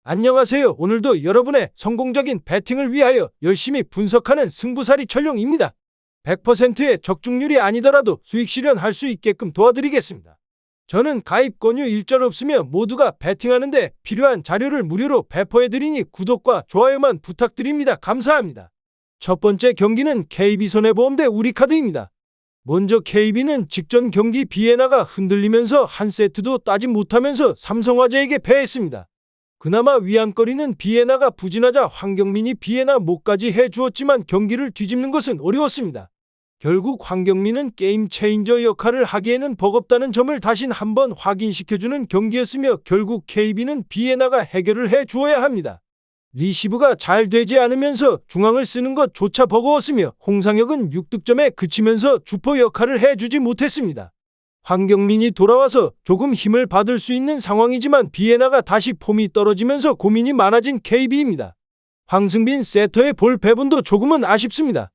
안녕하세요. 오늘도 여러분의 성공적인 배팅을 위하여 열심히 분석하는 승부사리 철룡입니다. 100%의 적중률이 아니더라도 수익 실현할 수 있게끔 도와드리겠습니다. 저는 가입 권유 일절 없으며 모두가 배팅하는데 필요한 자료를 무료로 배포해드리니 구독과 좋아요만 부탁드립니다. 감사합니다. 첫 번째 경기는 KB손해보험 대 우리카드입니다. 먼저 KB는 직전 경기 비에나가 흔들리면서 한 세트도 따지 못하면서 삼성화재에게 패했습니다. 그나마 위안거리는 비에나가 부진하자 황경민이 비에나 목까지 해주었지만 경기를 뒤집는 것은 어려웠습니다. 결국 황경민은 게임 체인저 역할을 하기에는 버겁다는 점을 다시 한번 확인시켜주는 경기였으며 결국 KB는 비에나가 해결을 해주어야 합니다. 리시브가 잘 되지 않으면서 중앙을 쓰는 것조차 버거웠으며 홍상혁은 6득점에 그치면서 주포 역할을 해주지 못했습니다. 황경민이 돌아와서 조금 힘을 받을 수 있는 상황이지만 비에나가 다시 폼이 떨어지면서 고민이 많아진 KB입니다. 황승빈 세터의 볼 배분도 조금은 아쉽습니다.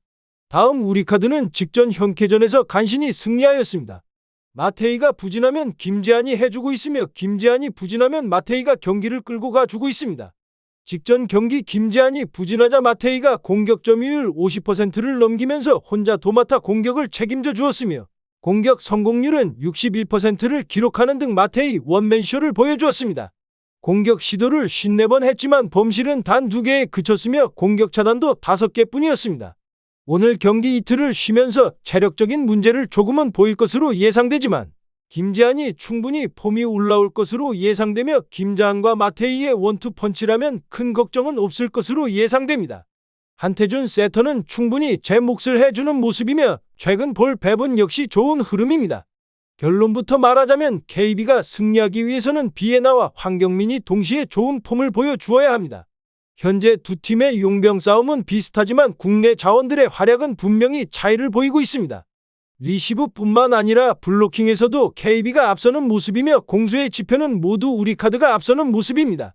다음 우리카드는 직전 현캐전에서 간신히 승리하였습니다. 마테이가 부진하면 김재한이 해주고 있으며 김재한이 부진하면 마테이가 경기를 끌고 가주고 있습니다. 직전 경기 김재한이 부진하자 마테이가 공격 점유율 50%를 넘기면서 혼자 도맡아 공격을 책임져 주었으며 공격 성공률은 61%를 기록하는 등 마테이 원맨쇼를 보여주었습니다. 공격 시도를 54번 했지만 범실은 단 2개에 그쳤으며 공격 차단도 5개뿐이었습니다. 오늘 경기 이틀을 쉬면서 체력적인 문제를 조금은 보일 것으로 예상되지만 김재한이 충분히 폼이 올라올 것으로 예상되며 김재한과 마테이의 원투펀치라면 큰 걱정은 없을 것으로 예상됩니다. 한태준 세터는 충분히 제 몫을 해주는 모습이며 최근 볼 배분 역시 좋은 흐름입니다. 결론부터 말하자면 KB가 승리하기 위해서는 비에나와 황경민이 동시에 좋은 폼을 보여주어야 합니다. 현재 두 팀의 용병 싸움은 비슷하지만 국내 자원들의 활약은 분명히 차이를 보이고 있습니다. 리시브뿐만 아니라 블로킹에서도 KB가 앞서는 모습이며 공수의 지표는 모두 우리카드가 앞서는 모습입니다.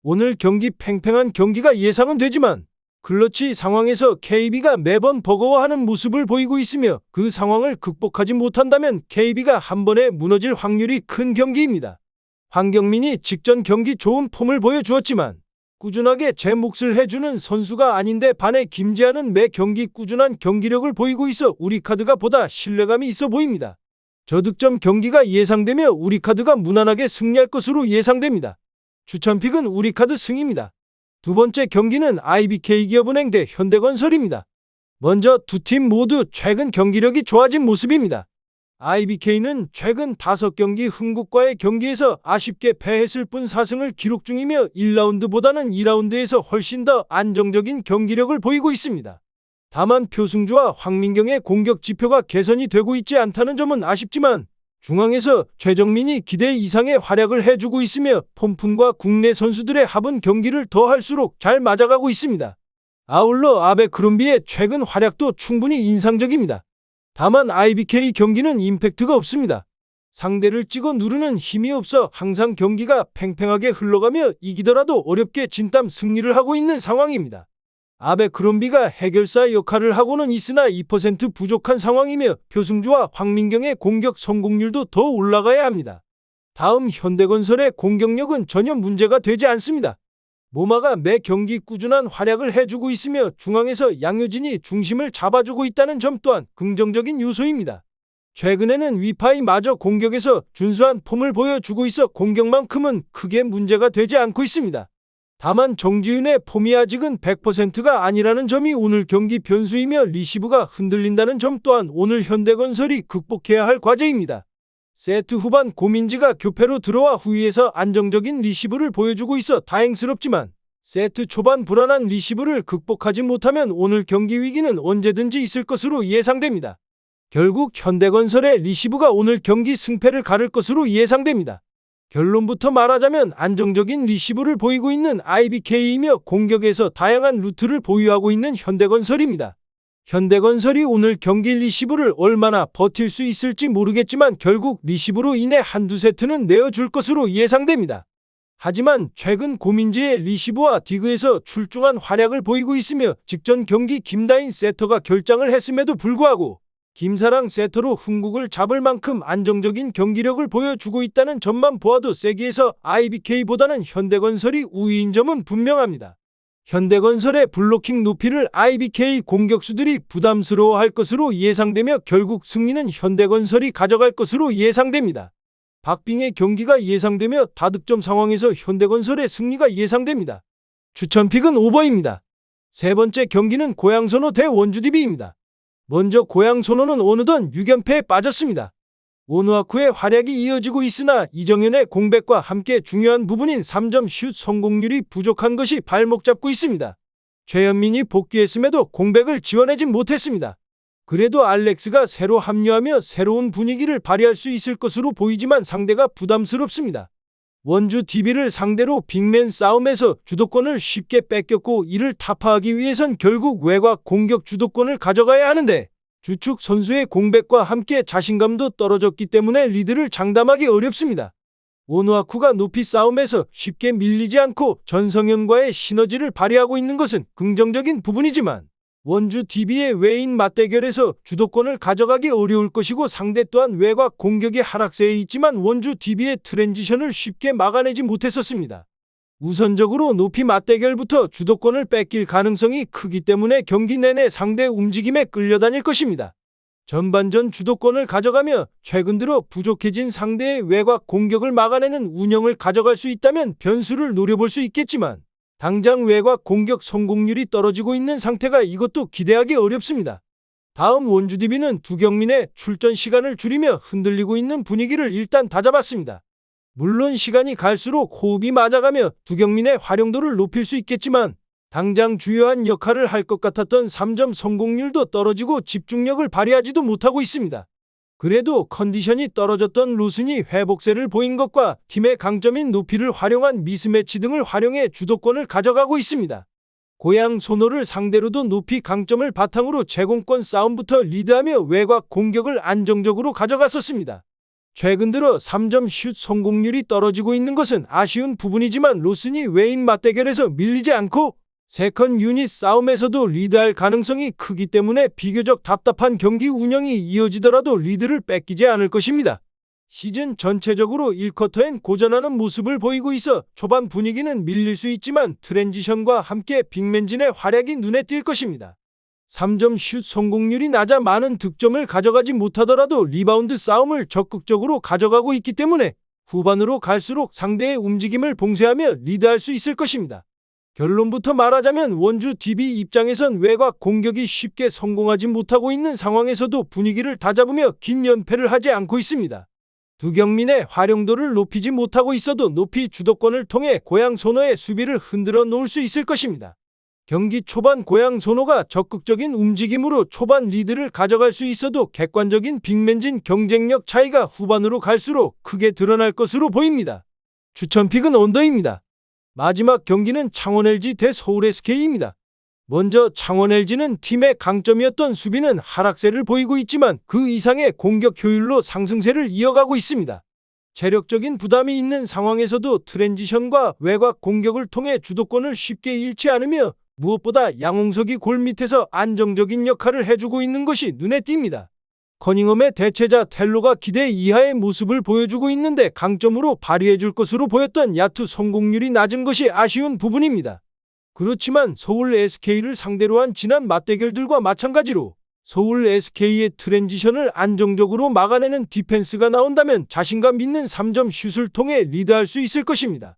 오늘 경기 팽팽한 경기가 예상은 되지만 클러치 상황에서 KB가 매번 버거워하는 모습을 보이고 있으며 그 상황을 극복하지 못한다면 KB가 한 번에 무너질 확률이 큰 경기입니다. 황경민이 직전 경기 좋은 폼을 보여주었지만 꾸준하게 제 몫을 해주는 선수가 아닌데 반해 김재한은 매 경기 꾸준한 경기력을 보이고 있어 우리카드가 보다 신뢰감이 있어 보입니다. 저득점 경기가 예상되며 우리카드가 무난하게 승리할 것으로 예상됩니다. 추천픽은 우리카드 승입니다. 두 번째 경기는 IBK기업은행 대 현대건설입니다. 먼저 두 팀 모두 최근 경기력이 좋아진 모습입니다. IBK는 최근 5경기 흥국과의 경기에서 아쉽게 패했을 뿐 4승을 기록 중이며 1라운드보다는 2라운드에서 훨씬 더 안정적인 경기력을 보이고 있습니다. 다만 표승주와 황민경의 공격 지표가 개선이 되고 있지 않다는 점은 아쉽지만 중앙에서 최정민이 기대 이상의 활약을 해주고 있으며 폼푼과 국내 선수들의 합은 경기를 더 할수록 잘 맞아가고 있습니다. 아울러 아베크롬비의 최근 활약도 충분히 인상적입니다. 다만 IBK 경기는 임팩트가 없습니다. 상대를 찍어 누르는 힘이 없어 항상 경기가 팽팽하게 흘러가며 이기더라도 어렵게 진땀 승리를 하고 있는 상황입니다. 아베크롬비가 해결사 역할을 하고는 있으나 2% 부족한 상황이며 표승주와 황민경의 공격 성공률도 더 올라가야 합니다. 다음 현대건설의 공격력은 전혀 문제가 되지 않습니다. 모마가 매 경기 꾸준한 활약을 해주고 있으며 중앙에서 양효진이 중심을 잡아주고 있다는 점 또한 긍정적인 요소입니다. 최근에는 위파이마저 공격에서 준수한 폼을 보여주고 있어 공격만큼은 크게 문제가 되지 않고 있습니다. 다만 정지윤의 폼이 아직은 100%가 아니라는 점이 오늘 경기 변수이며 리시브가 흔들린다는 점 또한 오늘 현대건설이 극복해야 할 과제입니다. 세트 후반 고민지가 교패로 들어와 후위에서 안정적인 리시브를 보여주고 있어 다행스럽지만 세트 초반 불안한 리시브를 극복하지 못하면 오늘 경기 위기는 언제든지 있을 것으로 예상됩니다. 결국 현대건설의 리시브가 오늘 경기 승패를 가를 것으로 예상됩니다. 결론부터 말하자면 안정적인 리시브를 보이고 있는 IBK이며 공격에서 다양한 루트를 보유하고 있는 현대건설입니다. 현대건설이 오늘 경기 리시브를 얼마나 버틸 수 있을지 모르겠지만 결국 리시브로 인해 한두 세트는 내어줄 것으로 예상됩니다. 하지만 최근 고민지의 리시브와 디그에서 출중한 활약을 보이고 있으며 직전 경기 김다인 세터가 결장을 했음에도 불구하고 김사랑 세터로 흥국을 잡을 만큼 안정적인 경기력을 보여주고 있다는 점만 보아도 세기에서 IBK보다는 현대건설이 우위인 점은 분명합니다. 현대건설의 블로킹 높이를 IBK 공격수들이 부담스러워할 것으로 예상되며 결국 승리는 현대건설이 가져갈 것으로 예상됩니다. 박빙의 경기가 예상되며 다득점 상황에서 현대건설의 승리가 예상됩니다. 추천픽은 오버입니다. 세 번째 경기는 고양소노 대 원주DB입니다. 먼저 고양소노는 어느덧 6연패에 빠졌습니다. 오누아쿠의 활약이 이어지고 있으나 이정현의 공백과 함께 중요한 부분인 3점 슛 성공률이 부족한 것이 발목 잡고 있습니다. 최현민이 복귀했음에도 공백을 지원하지 못했습니다. 그래도 알렉스가 새로 합류하며 새로운 분위기를 발휘할 수 있을 것으로 보이지만 상대가 부담스럽습니다. 원주 DB를 상대로 빅맨 싸움에서 주도권을 쉽게 뺏겼고 이를 타파하기 위해선 결국 외곽 공격 주도권을 가져가야 하는데 주축 선수의 공백과 함께 자신감도 떨어졌기 때문에 리드를 장담하기 어렵습니다. 오누아쿠가 높이 싸움에서 쉽게 밀리지 않고 전성현과의 시너지를 발휘하고 있는 것은 긍정적인 부분이지만 원주 DB의 외인 맞대결에서 주도권을 가져가기 어려울 것이고 상대 또한 외곽 공격이 하락세에 있지만 원주 DB의 트랜지션을 쉽게 막아내지 못했었습니다. 우선적으로 높이 맞대결부터 주도권을 뺏길 가능성이 크기 때문에 경기 내내 상대 움직임에 끌려다닐 것입니다. 전반전 주도권을 가져가며 최근 들어 부족해진 상대의 외곽 공격을 막아내는 운영을 가져갈 수 있다면 변수를 노려볼 수 있겠지만 당장 외곽 공격 성공률이 떨어지고 있는 상태가 이것도 기대하기 어렵습니다. 다음 원주 DB는 두경민의 출전 시간을 줄이며 흔들리고 있는 분위기를 일단 다잡았습니다. 물론 시간이 갈수록 호흡이 맞아가며 두경민의 활용도를 높일 수 있겠지만 당장 주요한 역할을 할 것 같았던 3점 성공률도 떨어지고 집중력을 발휘하지도 못하고 있습니다. 그래도 컨디션이 떨어졌던 로슨이 회복세를 보인 것과 팀의 강점인 높이를 활용한 미스매치 등을 활용해 주도권을 가져가고 있습니다. 고양 소노를 상대로도 높이 강점을 바탕으로 제공권 싸움부터 리드하며 외곽 공격을 안정적으로 가져갔었습니다. 최근 들어 3점 슛 성공률이 떨어지고 있는 것은 아쉬운 부분이지만 로슨이 외인 맞대결에서 밀리지 않고 세컨 유닛 싸움에서도 리드할 가능성이 크기 때문에 비교적 답답한 경기 운영이 이어지더라도 리드를 뺏기지 않을 것입니다. 시즌 전체적으로 1쿼터엔 고전하는 모습을 보이고 있어 초반 분위기는 밀릴 수 있지만 트랜지션과 함께 빅맨진의 활약이 눈에 띌 것입니다. 3점 슛 성공률이 낮아 많은 득점을 가져가지 못하더라도 리바운드 싸움을 적극적으로 가져가고 있기 때문에 후반으로 갈수록 상대의 움직임을 봉쇄하며 리드할 수 있을 것입니다. 결론부터 말하자면 원주 DB 입장에선 외곽 공격이 쉽게 성공하지 못하고 있는 상황에서도 분위기를 다잡으며 긴 연패를 하지 않고 있습니다. 두경민의 활용도를 높이지 못하고 있어도 높이 주도권을 통해 고양 소노의 수비를 흔들어 놓을 수 있을 것입니다. 경기 초반 고양 소노가 적극적인 움직임으로 초반 리드를 가져갈 수 있어도 객관적인 빅맨진 경쟁력 차이가 후반으로 갈수록 크게 드러날 것으로 보입니다. 추천픽은 언더입니다. 마지막 경기는 창원 LG 대 서울 SK입니다. 먼저 창원 LG는 팀의 강점이었던 수비는 하락세를 보이고 있지만 그 이상의 공격 효율로 상승세를 이어가고 있습니다. 체력적인 부담이 있는 상황에서도 트랜지션과 외곽 공격을 통해 주도권을 쉽게 잃지 않으며 무엇보다 양홍석이 골 밑에서 안정적인 역할을 해주고 있는 것이 눈에 띕니다. 커닝엄의 대체자 텔로가 기대 이하의 모습을 보여주고 있는데 강점으로 발휘해줄 것으로 보였던 야투 성공률이 낮은 것이 아쉬운 부분입니다. 그렇지만 서울 SK를 상대로 한 지난 맞대결들과 마찬가지로 서울 SK의 트랜지션을 안정적으로 막아내는 디펜스가 나온다면 자신감 있는 3점 슛을 통해 리드할 수 있을 것입니다.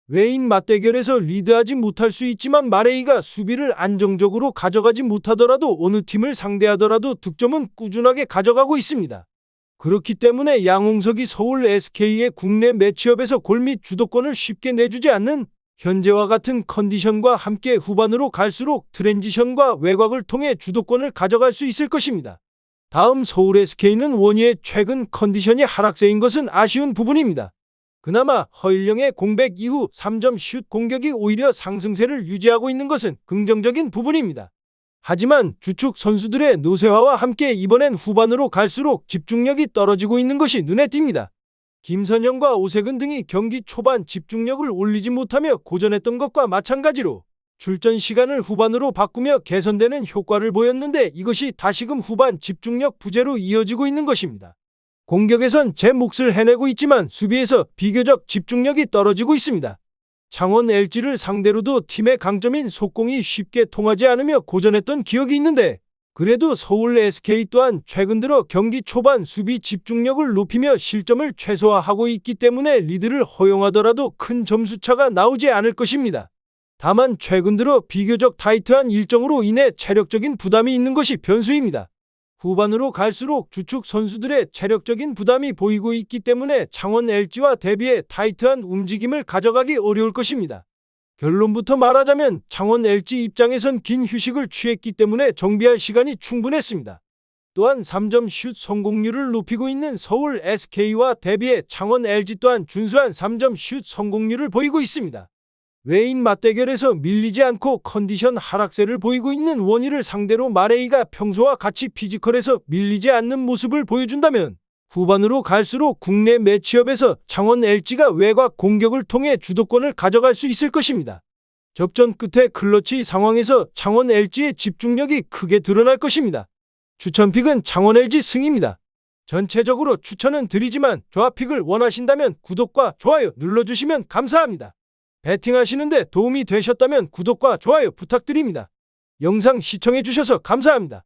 외인 맞대결에서 리드하지 못할 수 있지만 마레이가 수비를 안정적으로 가져가지 못하더라도 어느 팀을 상대하더라도 득점은 꾸준하게 가져가고 있습니다. 그렇기 때문에 양홍석이 서울 SK의 국내 매치업에서 골 및 주도권을 쉽게 내주지 않는 현재와 같은 컨디션과 함께 후반으로 갈수록 트랜지션과 외곽을 통해 주도권을 가져갈 수 있을 것입니다. 다음 서울 SK는 원희의 최근 컨디션이 하락세인 것은 아쉬운 부분입니다. 그나마 허일영의 공백 이후 3점 슛 공격이 오히려 상승세를 유지하고 있는 것은 긍정적인 부분입니다. 하지만 주축 선수들의 노쇠화와 함께 이번엔 후반으로 갈수록 집중력이 떨어지고 있는 것이 눈에 띕니다. 김선영과 오세근 등이 경기 초반 집중력을 올리지 못하며 고전했던 것과 마찬가지로 출전 시간을 후반으로 바꾸며 개선되는 효과를 보였는데 이것이 다시금 후반 집중력 부재로 이어지고 있는 것입니다. 공격에선 제 몫을 해내고 있지만 수비에서 비교적 집중력이 떨어지고 있습니다. 창원 LG를 상대로도 팀의 강점인 속공이 쉽게 통하지 않으며 고전했던 기억이 있는데 그래도 서울 SK 또한 최근 들어 경기 초반 수비 집중력을 높이며 실점을 최소화하고 있기 때문에 리드를 허용하더라도 큰 점수차가 나오지 않을 것입니다. 다만 최근 들어 비교적 타이트한 일정으로 인해 체력적인 부담이 있는 것이 변수입니다. 후반으로 갈수록 주축 선수들의 체력적인 부담이 보이고 있기 때문에 창원 LG와 대비해 타이트한 움직임을 가져가기 어려울 것입니다. 결론부터 말하자면 창원 LG 입장에선 긴 휴식을 취했기 때문에 정비할 시간이 충분했습니다. 또한 3점 슛 성공률을 높이고 있는 서울 SK와 대비해 창원 LG 또한 준수한 3점 슛 성공률을 보이고 있습니다. 외인 맞대결에서 밀리지 않고 컨디션 하락세를 보이고 있는 원희를 상대로 마레이가 평소와 같이 피지컬에서 밀리지 않는 모습을 보여준다면 후반으로 갈수록 국내 매치업에서 창원 LG가 외곽 공격을 통해 주도권을 가져갈 수 있을 것입니다. 접전 끝에 클러치 상황에서 창원 LG의 집중력이 크게 드러날 것입니다. 추천픽은 창원 LG 승입니다. 전체적으로 추천은 드리지만 조합픽을 원하신다면 구독과 좋아요 눌러주시면 감사합니다. 배팅하시는데 도움이 되셨다면 구독과 좋아요 부탁드립니다. 영상 시청해주셔서 감사합니다.